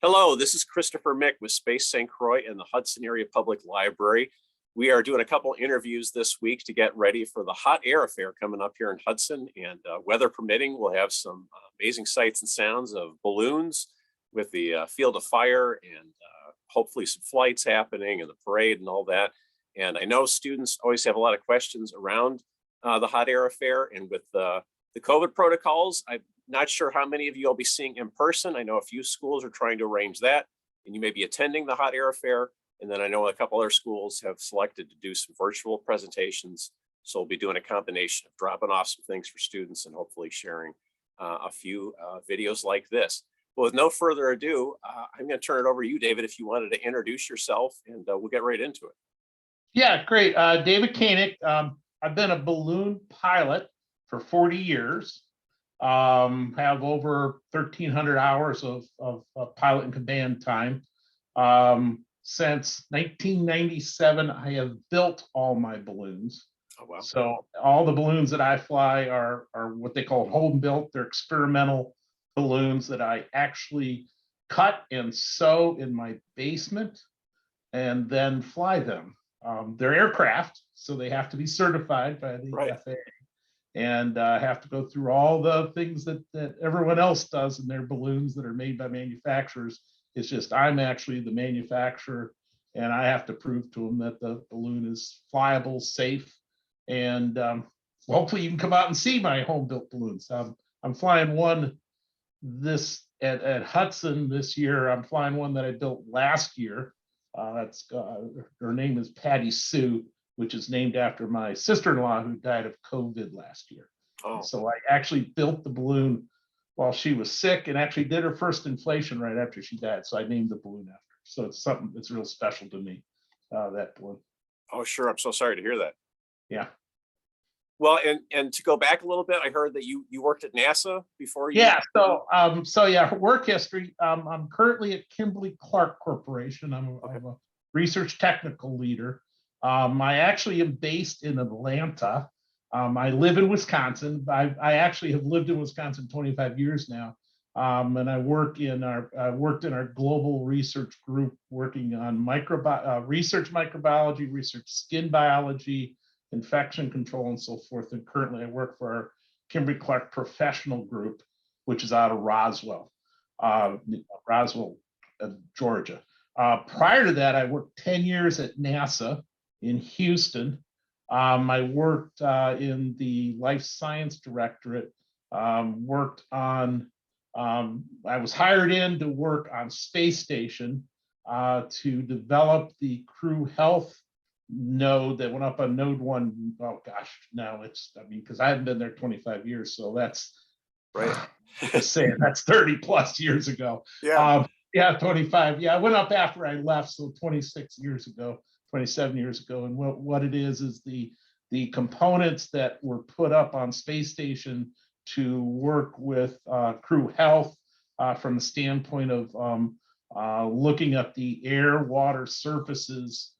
Hello, this is Christopher Mick with Space St. Croix and the Hudson Area Public Library. We are doing a couple interviews this week to get ready for the Hot Air Affair coming up here in Hudson, and weather permitting, we'll have some amazing sights and sounds of balloons with the field of fire and hopefully some flights happening and the parade and all that. And I know students always have a lot of questions around the Hot Air Affair, and with the COVID protocols, I'm not sure how many of you I'll be seeing in person. I know a few schools are trying to arrange that, and you may be attending the Hot Air Affair. And then I know a couple other schools have selected to do some virtual presentations. So we'll be doing a combination of dropping off some things for students and hopefully sharing a few videos like this. But with no further ado, I'm going to turn it over to you, David, if you wanted to introduce yourself, and we'll get right into it. Yeah, great. David Koenig. I've been a balloon pilot for 40 years. Have over 1,300 hours of pilot and command time. Since 1997, I have built all my balloons. Oh, wow. So all the balloons that I fly are what they call home built. They're experimental balloons that I actually cut and sew in my basement and then fly them. They're aircraft, so they have to be certified by the FAA and have to go through all the things that everyone else does in their balloons that are made by manufacturers. It's just I'm actually the manufacturer, and I have to prove to them that the balloon is flyable, safe, and hopefully you can come out and see my home-built balloons. I'm flying one this at Hudson this year. I'm flying one that I built last year. Her name is Patty Sue, which is named after my sister-in-law who died of COVID last year. Oh. So I actually built the balloon while she was sick and actually did her first inflation right after she died. So I named the balloon after her. So it's something that's real special to me, that balloon. Oh, sure. I'm so sorry to hear that. Yeah. Well, and to go back a little bit, I heard that you worked at NASA before you. Yeah. So yeah, work history. I'm currently at Kimberly-Clark Corporation. I'm a research technical leader. I actually am based in Atlanta. I live in Wisconsin. I actually have lived in Wisconsin 25 years now, and I worked in our global research group, working on research microbiology, research skin biology, infection control, and so forth. And currently, I work for our Kimberly-Clark Professional Group, which is out of Roswell, Georgia. Prior to that, I worked 10 years at NASA in Houston. I worked in the Life Science Directorate, I was hired in to work on Space Station to develop the crew health node that went up on node 1. Oh gosh, now because I haven't been there 25 years, so that's right. Just saying, that's 30 plus years ago. Yeah. 25. Yeah, I went up after I left, so 27 years ago. And what it is the components that were put up on Space Station to work with crew health from the standpoint of looking at the air, water surfaces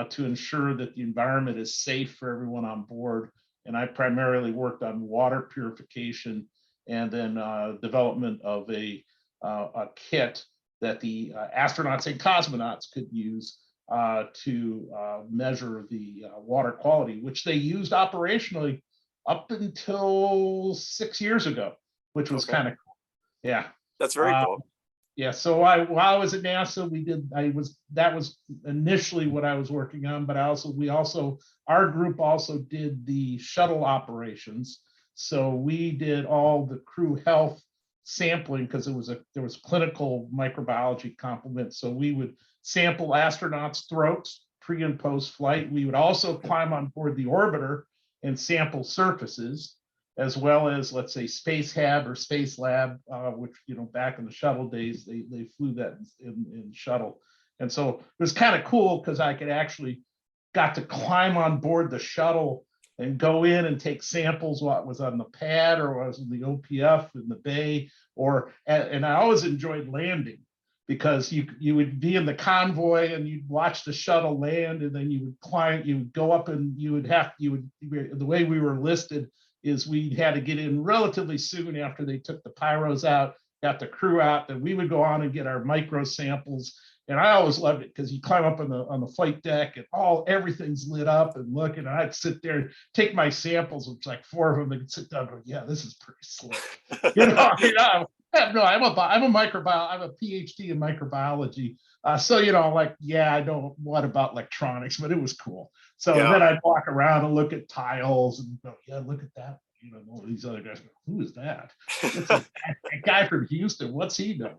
to ensure that the environment is safe for everyone on board. And I primarily worked on water purification and then development of a kit that the astronauts and cosmonauts could use to measure the water quality, which they used operationally up until 6 years ago, which was kind of cool. Yeah, that's very cool. Yeah, so while I was at NASA, that was initially what I was working on, but our group also did the shuttle operations. So we did all the crew health sampling because there was clinical microbiology complement. So we would sample astronauts' throats pre and post flight. We would also climb on board the orbiter and sample surfaces, as well as, let's say, Space Hab or Space Lab, which, back in the shuttle days, they flew that in shuttle. And so it was kind of cool because I got to climb on board the shuttle and go in and take samples what was on the pad or what was in the OPF in the bay, and I always enjoyed landing because you would be in the convoy and you'd watch the shuttle land, and then you would go up, and the way we were listed is we had to get in relatively soon after they took the pyros out got the crew out, then we would go on and get our micro samples. And I always loved it because you climb up on the flight deck and everything's lit up and look, and I'd sit there and take my samples, which like 4 of them, and sit down and go, yeah, this is pretty slick. I'm a microbiologist. I'm a PhD in microbiology. So, I don't know what about electronics, but it was cool. So then I'd walk around and look at tiles and go, yeah, look at that. All these other guys go, who is that? It's a guy from Houston. What's he doing?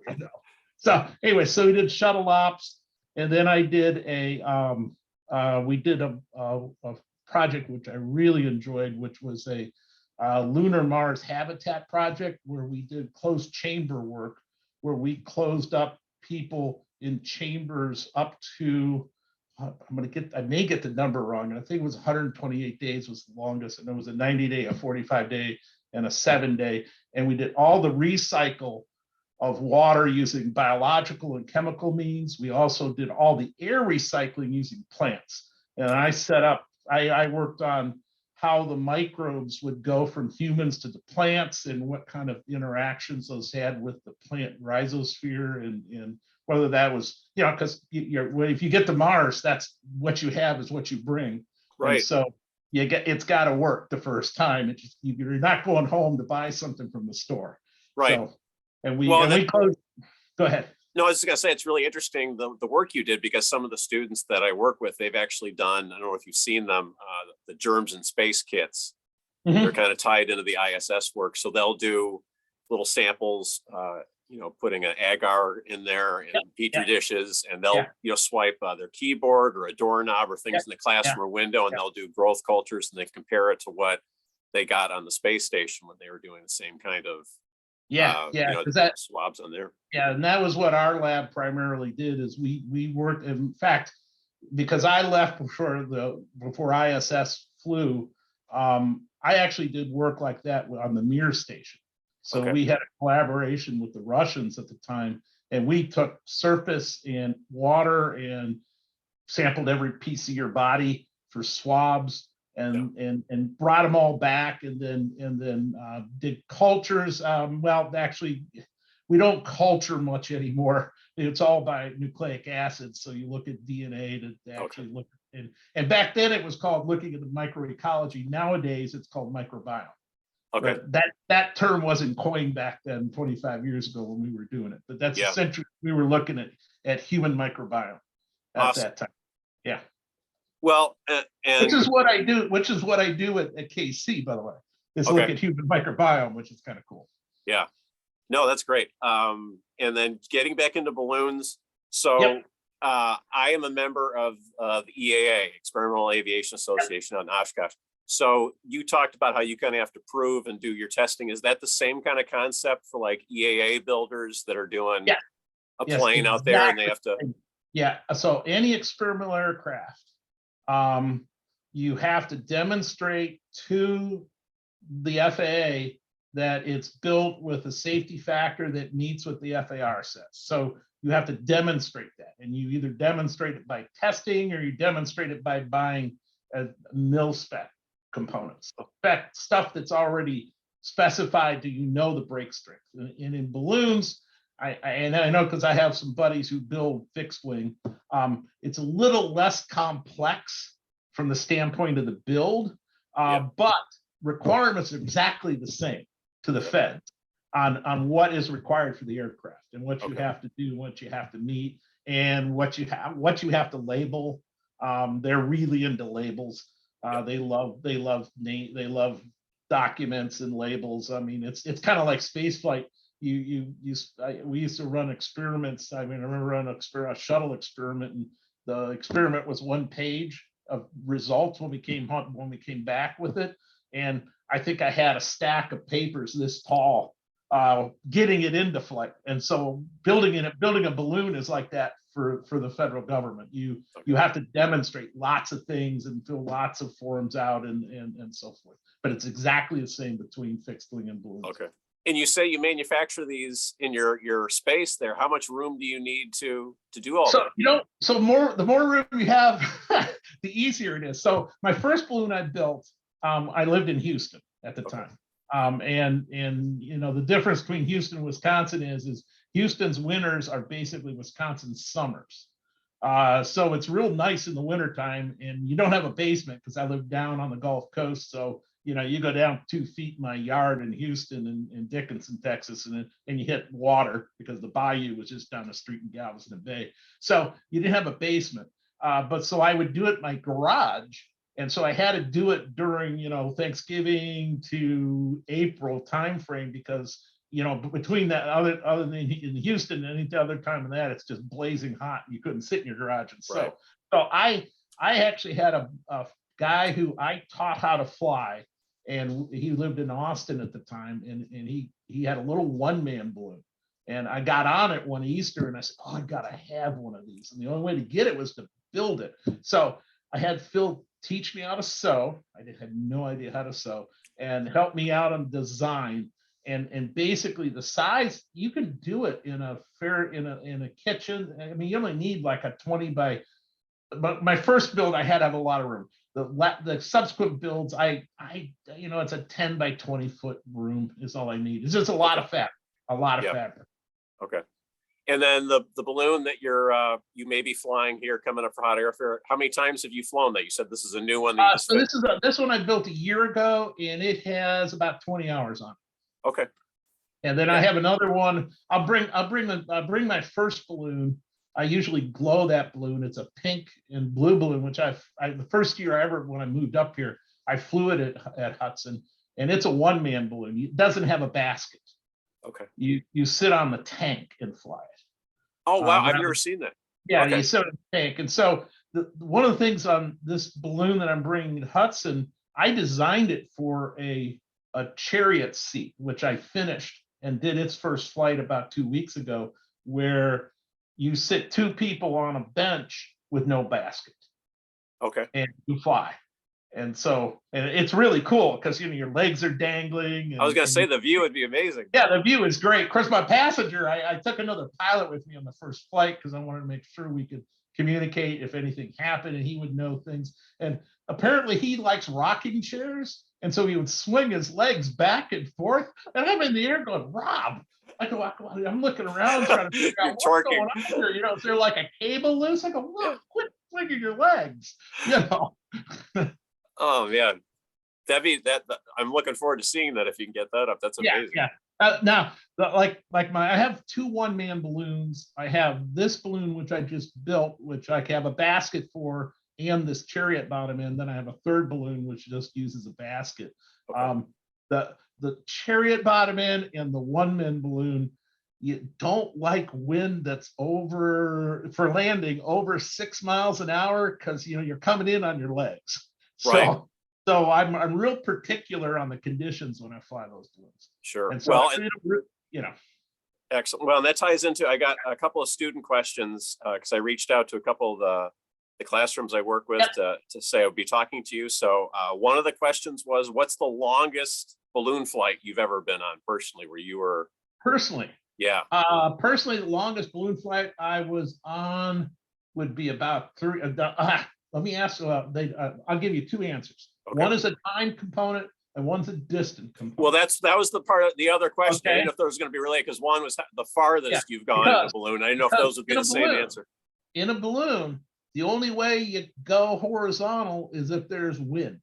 So anyway, so we did shuttle ops, and then I did we did a project which I really enjoyed, which was a Lunar Mars habitat project where we did closed chamber work, where we closed up people in chambers up to, I may get the number wrong, and I think it was 128 days was the longest, and there was a 90-day, a 45-day, and a 7-day, and we did all the recycle of water using biological and chemical means. We also did all the air recycling using plants. And I worked on how the microbes would go from humans to the plants and what kind of interactions those had with the plant rhizosphere, and whether that was, because if you get to Mars, that's what you have is what you bring. Right. And so it's got to work the first time. You're not going home to buy something from the store. Right. So, we closed. Go ahead. No, I was just gonna say, it's really interesting the work you did, because some of the students that I work with, they've actually done, I don't know if you've seen them, the germs and space kits. Mm-hmm. They're kind of tied into the ISS work. So they'll do little samples, putting an agar in there and petri dishes, and they'll swipe their keyboard or a doorknob or things in the classroom or window, and they'll do growth cultures, and they compare it to what they got on the space station when they were doing the same kind of swabs on there. Yeah, and that was what our lab primarily did, is we worked, in fact, because I left before ISS flew, I actually did work like that on the Mir station. So we had a collaboration with the Russians at the time, and we took surface and water and sampled every piece of your body for swabs, and brought them all back, and then did cultures. Actually, we don't culture much anymore. It's all by nucleic acids. So you look at DNA to actually look at, and back then it was called looking at the microecology. Nowadays it's called microbiome. Okay. But that term wasn't coined back then 25 years ago when we were doing it. But that's essentially, we were looking at human microbiome at that time. Yeah. Well, which is what I do at KC, by the way, is look at human microbiome, which is kind of cool. Yeah. No, that's great. And then getting back into balloons. So I am a member of the EAA, Experimental Aviation Association out in Oshkosh. So you talked about how you kind of have to prove and do your testing. Is that the same kind of concept for like EAA builders that are doing a plane out there, and they have to? Yeah. So any experimental aircraft, you have to demonstrate to the FAA that it's built with a safety factor that meets what the FAR says. So you have to demonstrate that, and you either demonstrate it by testing or you demonstrate it by buying a mil spec components, stuff that's already specified. Do you know the brake strength? And in balloons, I know because I have some buddies who build fixed wing. It's a little less complex from the standpoint of the build, but requirements are exactly the same to the feds on what is required for the aircraft and what you have to do, what you have to meet, and what you have to label. They're really into labels. They love documents and labels. I mean, it's kind of like space flight. We used to run experiments. I mean, I remember running a shuttle experiment, and the experiment was 1 page of results when we came back with it. And I think I had a stack of papers this tall, getting it into flight. And so building a balloon is like that for the federal government. You have to demonstrate lots of things and fill lots of forms out and so forth. But it's exactly the same between fixed wing and balloons. Okay. And you say you manufacture these in your space there. How much room do you need to do all that? So the more room you have, the easier it is. So my first balloon I built, I lived in Houston at the time. And the difference between Houston and Wisconsin is Houston's winters are basically Wisconsin's summers. So it's real nice in the wintertime, and you don't have a basement because I live down on the Gulf Coast. So, you go down 2 feet in my yard in Houston and Dickinson, Texas, and you hit water because the bayou was just down the street in Galveston Bay. So you didn't have a basement. But so I would do it in my garage. And so I had to do it during, Thanksgiving to April timeframe because, between that other than in Houston, any other time than that, it's just blazing hot. And you couldn't sit in your garage. And so, Right. so I actually had a guy who I taught how to fly, and he lived in Austin at the time, and he had a little one-man balloon. And I got on it one Easter and I said, oh, I gotta have one of these. And the only way to get it was to build it. So I had Phil teach me how to sew. I had no idea how to sew, and help me out on design. And basically the size, you can do it in a kitchen. I mean, you only need like a 20 by, but my first build, I had to have a lot of room. The subsequent builds, it's a 10 by 20 foot room is all I need. It's just a lot of fabric, fabric. Okay. And then the balloon that you may be flying here coming up for Hot Air Fair, how many times have you flown that? You said this is a new one. So this one I built a year ago, and it has about 20 hours on it. Okay. And then I have another one. I'll bring my first balloon. I usually glow that balloon. It's a pink and blue balloon, which the first year ever when I moved up here, I flew it at Hudson, and it's a one-man balloon. It doesn't have a basket. Okay. You sit on the tank and fly it. Oh wow, I've never seen that. Yeah, okay. You sit on the tank, and so one of the things on this balloon that I'm bringing to Hudson, I designed it for a chariot seat, which I finished and did its first flight about 2 weeks ago, where you sit 2 people on a bench with no basket. Okay. And you fly. And it's really cool because your legs are dangling. I was going to say the view would be amazing. Yeah, the view is great. Of course, my passenger, I took another pilot with me on the first flight because I wanted to make sure we could communicate if anything happened and he would know things. And apparently he likes rocking chairs. And so he would swing his legs back and forth. And I'm in the air going, Rob. I'm looking around trying to figure out what's going on here. Is there like a cable loose? I go, look, quit swinging your legs. Oh man, I'm looking forward to seeing that if you can get that up. That's amazing. Yeah. Now, I have 2 one-man balloons. I have this balloon which I just built, which I have a basket for, and this chariot bottom end. Then I have a third balloon which just uses a basket. Okay. The chariot bottom end and the one-man balloon, you don't like wind that's for landing over 6 miles an hour because you're coming in on your legs. Right. So I'm real particular on the conditions when I fly those balloons. Sure. And so excellent. Well, and that ties into, I got a couple of student questions because I reached out to a couple of the classrooms I work with to say I would be talking to you. So one of the questions was, what's the longest balloon flight you've ever been on personally, where you were? Personally? Yeah. Personally, the longest balloon flight I was on would be about 3. Let me ask. I'll give you 2 answers. Okay. One is a time component, and one's a distance component. Well, that was the part of the other question. Okay. I didn't know if there was going to be related because one was the farthest you've gone in a balloon. I didn't know if those would be the same answer. In a balloon, the only way you go horizontal is if there's wind.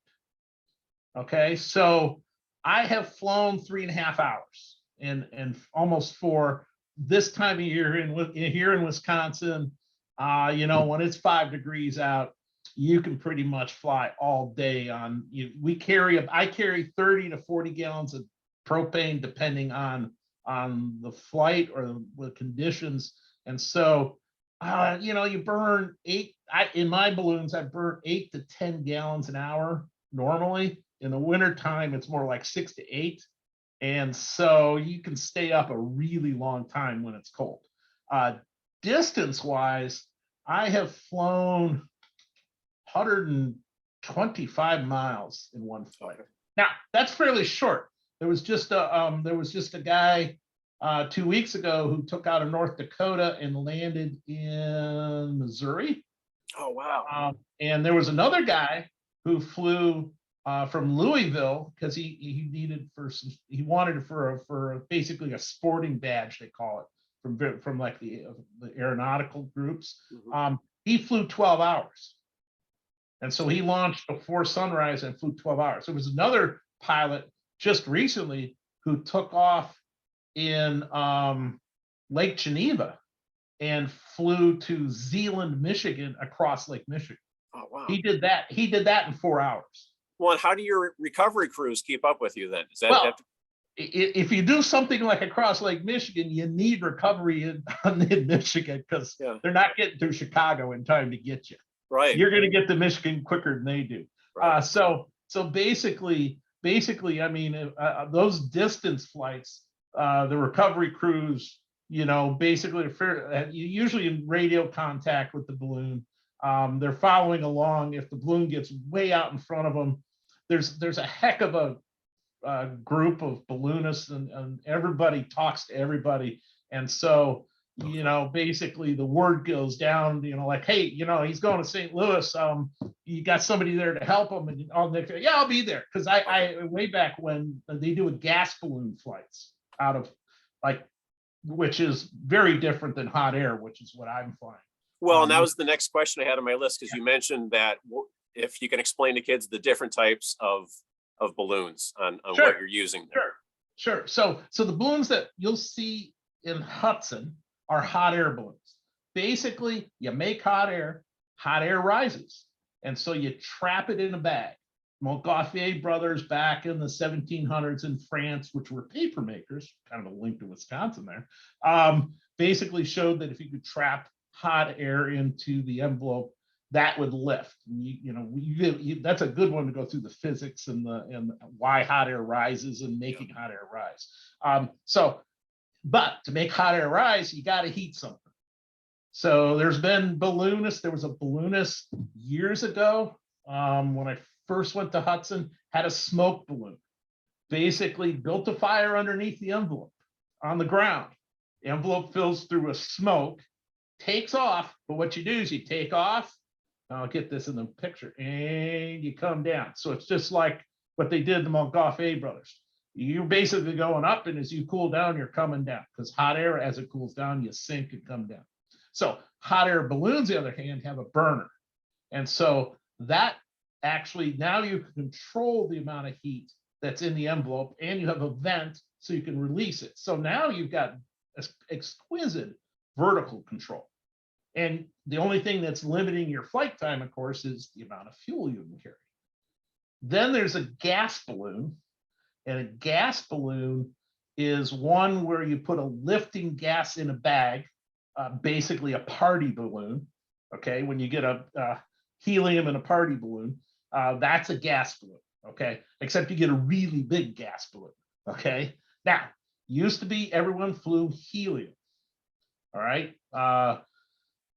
Okay, so I have flown 3.5 hours, and almost 4 this time of year here in Wisconsin. When it's 5 degrees out, you can pretty much fly all day on. I carry 30 to 40 gallons of propane depending on the flight or the conditions, and so you burn 8. In my balloons, I burn 8 to 10 gallons an hour normally. In the wintertime, it's more like 6 to 8. And so you can stay up a really long time when it's cold. Distance-wise, I have flown 125 miles in one flight. Now, that's fairly short. There was just a guy 2 weeks ago who took out of North Dakota and landed in Missouri. Oh, wow. And there was another guy who flew from Louisville because he needed for some, he wanted it for basically a sporting badge, they call it, from like the aeronautical groups. He flew 12 hours. And so he launched before sunrise and flew 12 hours. There was another pilot just recently who took off in Lake Geneva and flew to Zeeland, Michigan, across Lake Michigan. Oh, wow. He did that in 4 hours. Well, and how do your recovery crews keep up with you then? Is that, well, if you do something like across Lake Michigan, you need recovery in Michigan because they're not getting to Chicago in time to get you. Right. You're going to get to Michigan quicker than they do. Right. So basically, I mean, those distance flights, the recovery crews, basically usually in radio contact with the balloon. They're following along. If the balloon gets way out in front of them, there's a heck of a group of balloonists, and everybody talks to everybody. And so, basically the word goes down, like, hey, he's going to St. Louis. You got somebody there to help him, and I'll be there. Because I way back when they do gas balloon flights out of which is very different than hot air, which is what I'm flying. Well, and that was the next question I had on my list, because you mentioned that if you can explain to kids the different types of balloons on Sure. what you're using there. Sure. So the balloons that you'll see in Hudson are hot air balloons. Basically, you make hot air rises. And so you trap it in a bag. Montgolfier brothers back in the 1700s in France, which were paper makers, kind of a link to Wisconsin there, basically showed that if you could trap hot air into the envelope, that would lift. That's a good one to go through the physics and why hot air rises and making hot air rise. But to make hot air rise, you got to heat something. So there's been balloonists. There was a balloonist years ago when I first went to Hudson, had a smoke balloon, basically built a fire underneath the envelope on the ground. The envelope fills through a smoke, takes off, but what you do is you take off, I'll get this in the picture, and you come down. So it's just like what they did to Montgolfier brothers. You're basically going up, and as you cool down, you're coming down, because hot air, as it cools down, you sink and come down. So hot air balloons, on the other hand, have a burner. And so that actually, now you can control the amount of heat that's in the envelope, and you have a vent so you can release it. So now you've got exquisite vertical control. And the only thing that's limiting your flight time, of course, is the amount of fuel you can carry. Then there's a gas balloon, and a gas balloon is one where you put a lifting gas in a bag, basically a party balloon. Okay, when you get a helium in a party balloon, that's a gas balloon. Okay, except you get a really big gas balloon. Okay, now used to be everyone flew helium. All right.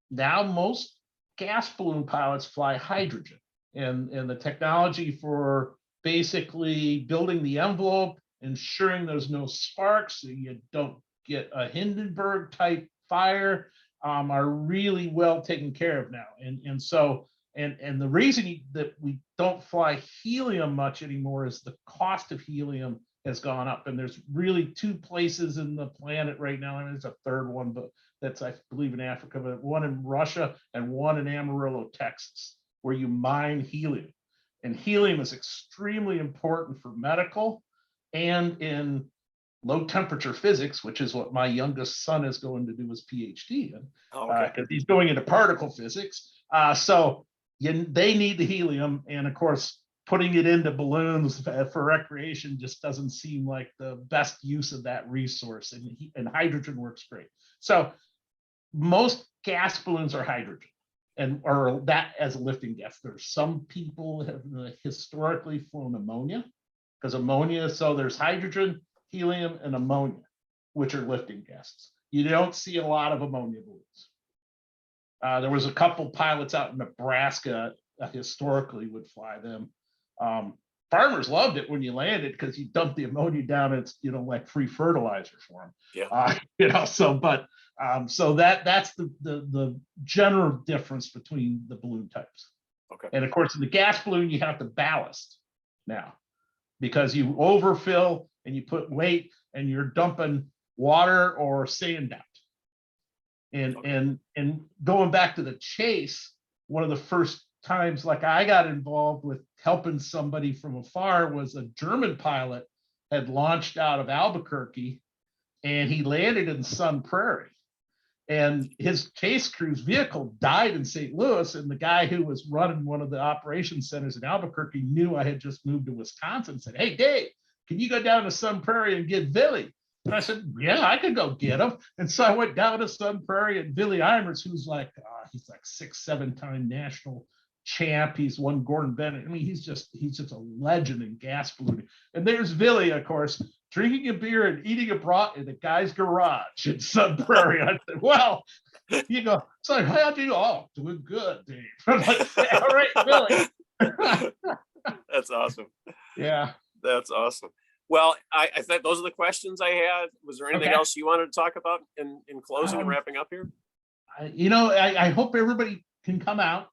Now most gas balloon pilots fly hydrogen, and the technology for basically building the envelope, ensuring there's no sparks so you don't get a Hindenburg type fire, are really well taken care of now. And so the reason that we don't fly helium much anymore is the cost of helium has gone up. And there's really two places in the planet right now, and there's a third one, but that's, I believe, in Africa, but one in Russia and one in Amarillo, Texas, where you mine helium. And helium is extremely important for medical and in low temperature physics, which is what my youngest son is going to do his PhD in, because he's going into particle physics. They need the helium, and of course, putting it into balloons for recreation just doesn't seem like the best use of that resource, and hydrogen works great. So most gas balloons are hydrogen, or that as a lifting gas. There's some people have historically flown ammonia, because ammonia, so there's hydrogen, helium, and ammonia, which are lifting gases. You don't see a lot of ammonia balloons. There was a couple pilots out in Nebraska historically would fly them. Farmers loved it when you landed, because you dump the ammonia down, it's like free fertilizer for them. Yeah. So that's the general difference between the balloon types. Okay. And of course, in the gas balloon, you have to ballast. now, because you overfill and you put weight and you're dumping water or sand out. And going back to the chase, one of the first times like I got involved with helping somebody from afar was a German pilot had launched out of Albuquerque and he landed in Sun Prairie. And his chase crew's vehicle died in St. Louis. And the guy who was running one of the operations centers in Albuquerque knew I had just moved to Wisconsin and said, "Hey, Dave, can you go down to Sun Prairie and get Billy?" And I said, "Yeah, I could go get him." And so I went down to Sun Prairie, and Billy Eimers, who's like, he's like 6-7-time national champ. He's won Gordon Bennett. I mean, he's just a legend in gas ballooning. And there's Billy, of course, drinking a beer and eating a brat in the guy's garage in Sun Prairie. I said, "Well, you go." It's like, "How do you?" "Oh, doing good, Dave." I'm like, "Yeah, all right, Billy." That's awesome. Yeah. That's awesome. Well, I think those are the questions I had. Was there anything else you wanted to talk about in closing and wrapping up here? I hope everybody can come out.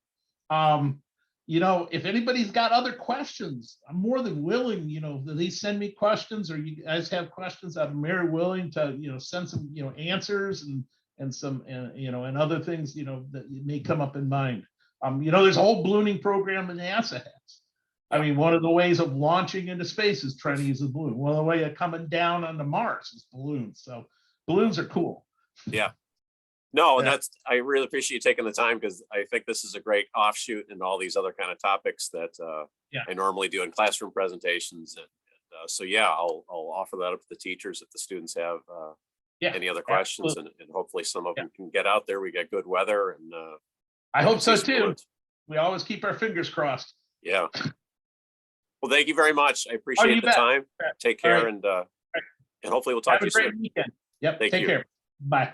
If anybody's got other questions, I'm more than willing, they send me questions, or you guys have questions, I'm very willing to, send some, answers and some, and other things, that may come up in mind. There's a whole ballooning program that NASA has. I mean, one of the ways of launching into space is trying to use a balloon. One of the ways of coming down onto Mars is balloons. So balloons are cool. Yeah. No, and I really appreciate you taking the time, because I think this is a great offshoot in all these other kind of topics that I normally do in classroom presentations. And so, I'll offer that up to the teachers if the students have any other questions, and hopefully some of them can get out there. We get good weather, and I hope so too. We always keep our fingers crossed. Yeah. Well, thank you very much. I appreciate the time. Take care, and hopefully we'll talk to you soon. Weekend. Yep. Take care. Bye.